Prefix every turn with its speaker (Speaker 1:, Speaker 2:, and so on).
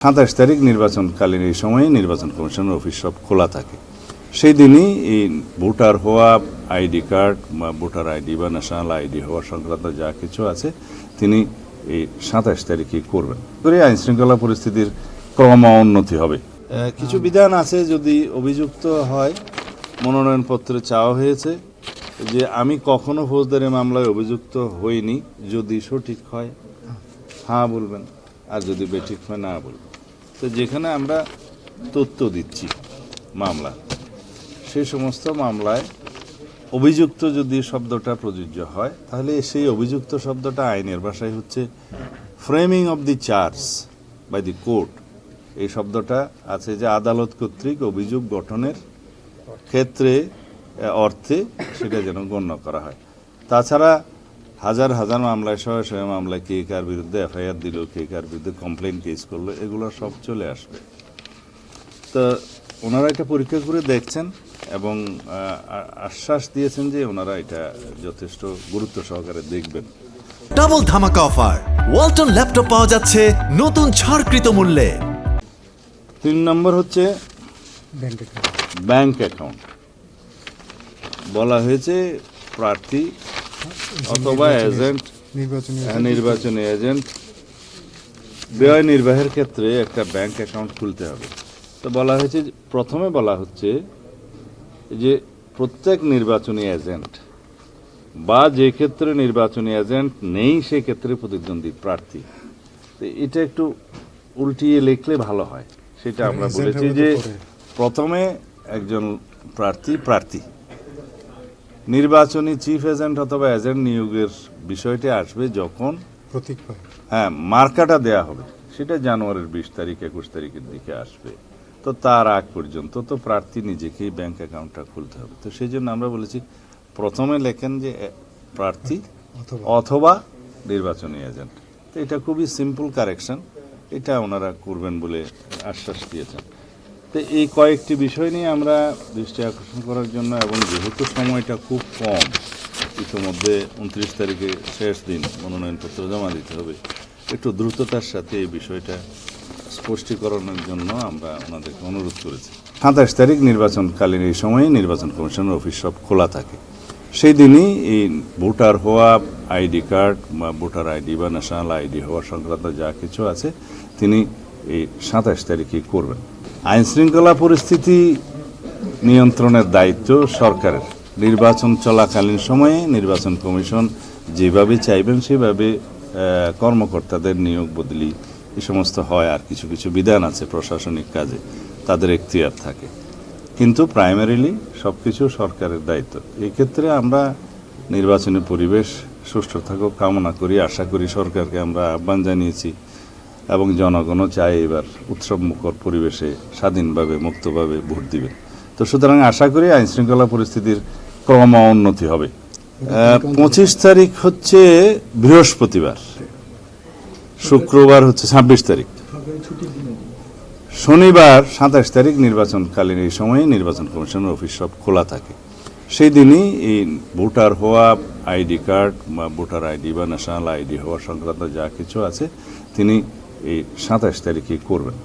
Speaker 1: 27 তারিখ নির্বাচনকালীন এই সময়ে নির্বাচন কমিশনের অফিস সব খোলা থাকে। সেই দিনই এই ভোটার হওয়া, আইডি কার্ড বা ভোটার আইডি বা ন্যাশনাল আইডি হওয়া সংক্রান্ত যা কিছু আছে তিনি এই 27 তারিখে করবেন। করে আইন শৃঙ্খলা পরিস্থিতির ক্রমোন্নতি হবে। কিছু বিধান আছে, যদি অভিযুক্ত হয়, মনোনয়নপত্রে চাওয়া হয়েছে যে আমি কখনো ফৌজদারি মামলায় অভিযুক্ত হইনি, যদি সঠিক হয় হ্যাঁ বলবেন, আর যদি বেঠিক হয় না বলবেন। তো যেখানে আমরা তথ্য দিচ্ছি মামলা, সেই সমস্ত মামলায় অভিযুক্ত যদি শব্দটা প্রযোজ্য হয়, তাহলে সেই অভিযুক্ত শব্দটা আইনের ভাষায় হচ্ছে framing of the charge by the court. এই শব্দটা আছে যে আদালত কর্তৃক অভিযোগ গঠনের ক্ষেত্রে অর্থে সেটা যেন গণ্য করা হয়। তাছাড়া হাজার হাজার মামলায়, শয়ে শয়ে মামলায় কে কার বিরুদ্ধে এফআইআর দিল, কে কার বিরুদ্ধে কমপ্লেন কেস করলো, এগুলো সব চলে আসবে। তো ওনারা এটা পরীক্ষা করে দেখছেন এবং আশ্বাস দিয়েছেন যে ওনারা এটা যথেষ্ট গুরুত্ব সহকারে দেখবেন।
Speaker 2: ডাবল ধামাকা অফার, ওয়ালটন ল্যাপটপ পাওয়া যাচ্ছে নতুন ছাড়কৃত মূল্যে।
Speaker 1: 3 নম্বর হচ্ছে ব্যাংক অ্যাকাউন্ট। বলা হয়েছে প্রার্থী অথবা এজেন্ট, নির্বাচনী এজেন্ট ব্যয় নির্বাহের ক্ষেত্রে একটা ব্যাংক অ্যাকাউন্ট খুলতে হবে। তো বলা হয়েছে, প্রথমে বলা হচ্ছে যে প্রত্যেক নির্বাচনী এজেন্ট বা যে ক্ষেত্রে নির্বাচনী এজেন্ট নেই সে ক্ষেত্রে প্রতিদ্বন্দ্বী প্রার্থী। তো এটা একটু উল্টিয়ে লিখলে ভালো হয়। সেটা আমরা বলেছি যে প্রথমে একজন প্রার্থী নির্বাচনী চিফ এজেন্ট অথবা এজেন্ট নিয়োগের বিষয়টি আসবে যখন মার্কাটা দেয়া হবে, সেটা জানুয়ারির 20 তারিখ 21 তারিখের দিকে আসবে। তো তার আগ পর্যন্ত তো প্রার্থী নিজেকেই ব্যাংক অ্যাকাউন্টটা খুলতে হবে। তো সেই জন্য আমরা বলেছি প্রথমে লেখেন যে প্রার্থী অথবা নির্বাচনী এজেন্ট। তো এটা খুবই সিম্পল কারেকশন, এটা ওনারা করবেন বলে আশ্বাস দিয়েছেন। তো এই কয়েকটি বিষয় নিয়ে আমরা দৃষ্টি আকর্ষণ করার জন্য, এবং যেহেতু সময়টা খুব কম, ইতিমধ্যে 29 তারিখে শেষ দিন, মনোনয়নপত্র জমা দিতে হবে, একটু দ্রুততার সাথে এই বিষয়টা স্পষ্টীকরণের জন্য আমরা ওনাদেরকে অনুরোধ করেছি। 27 তারিখ নির্বাচনকালীন এই সময়ে নির্বাচন কমিশনের অফিস সব খোলা থাকে। সেই দিনই এই ভোটার হওয়া, আইডি কার্ড বা ভোটার আইডি বা ন্যাশনাল আইডি হওয়া সংক্রান্ত যা কিছু আছে তিনি এই 27 তারিখে করবেন। আইন শৃঙ্খলা পরিস্থিতি নিয়ন্ত্রণের দায়িত্ব সরকারের। নির্বাচন চলাকালীন সময়ে নির্বাচন কমিশন যেভাবে চাইবেন সেভাবে কর্মকর্তাদের নিয়োগ বদলি এই সমস্ত হয়। আর কিছু কিছু বিধান আছে প্রশাসনিক কাজে, তাদের এখতিয়ার থাকে, কিন্তু প্রাইমারিলি সব কিছু সরকারের দায়িত্ব। এই ক্ষেত্রে আমরা নির্বাচনী পরিবেশ সুষ্ঠু থাকুক কামনা করি, আশা করি। সরকারকে আমরা আহ্বান জানিয়েছি এবং জনগণও চায় এবার উৎসবমুখর পরিবেশে স্বাধীনভাবে মুক্তভাবে ভোট দিবেন। তো সুতরাং আশা করি আইন শৃঙ্খলা পরিস্থিতির ক্রমোন্নতি হবে। 25 তারিখ হচ্ছে বৃহস্পতিবার, শুক্রবার হচ্ছে 26 তারিখ, শনিবার 27 তারিখ নির্বাচনকালীন এই সময়ে নির্বাচন কমিশনের অফিস সব খোলা থাকে। সেই দিনই এই ভোটার হওয়া, আইডি কার্ড বা ভোটার আইডি বা ন্যাশনাল আইডি হওয়া সংক্রান্ত যা কিছু আছে তিনি এই 27 তারিখে করবেন।